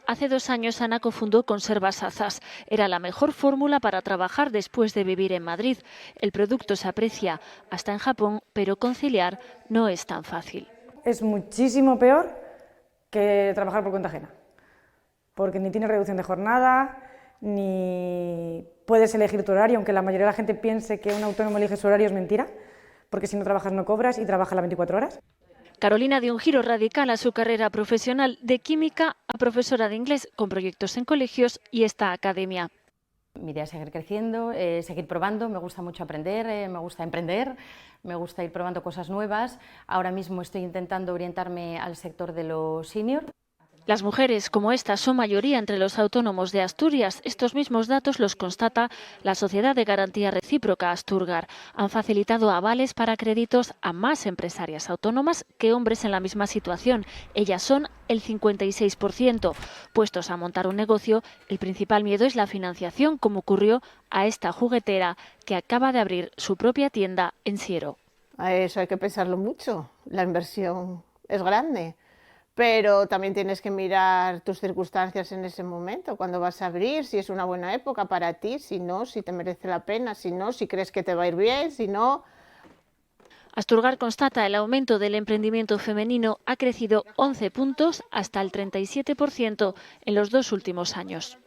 Hace 2 años Ana cofundó Conservas Azas. Era la mejor fórmula para trabajar después de vivir en Madrid. El producto se aprecia hasta en Japón, pero conciliar no es tan fácil. Es muchísimo peor que trabajar por cuenta ajena, porque ni tienes reducción de jornada, ni puedes elegir tu horario, aunque la mayoría de la gente piense que un autónomo elige su horario, es mentira, porque si no trabajas no cobras y trabajas las 24 horas. Carolina dio un giro radical a su carrera profesional, de química a profesora de inglés, con proyectos en colegios y esta academia. Mi idea es seguir creciendo, seguir probando, me gusta mucho aprender, me gusta emprender, me gusta ir probando cosas nuevas. Ahora mismo estoy intentando orientarme al sector de los senior. Las mujeres como esta son mayoría entre los autónomos de Asturias. Estos mismos datos los constata la Sociedad de Garantía Recíproca Asturgar. Han facilitado avales para créditos a más empresarias autónomas que hombres en la misma situación. Ellas son el 56%. Puestos a montar un negocio, el principal miedo es la financiación, como ocurrió a esta juguetera que acaba de abrir su propia tienda en Siero. A eso hay que pensarlo mucho. La inversión es grande. Pero también tienes que mirar tus circunstancias en ese momento, cuando vas a abrir, si es una buena época para ti, si no, si te merece la pena, si no, si crees que te va a ir bien, si no. Asturgar constata el aumento del emprendimiento femenino ha crecido 11 puntos hasta el 37% en los 2 últimos años.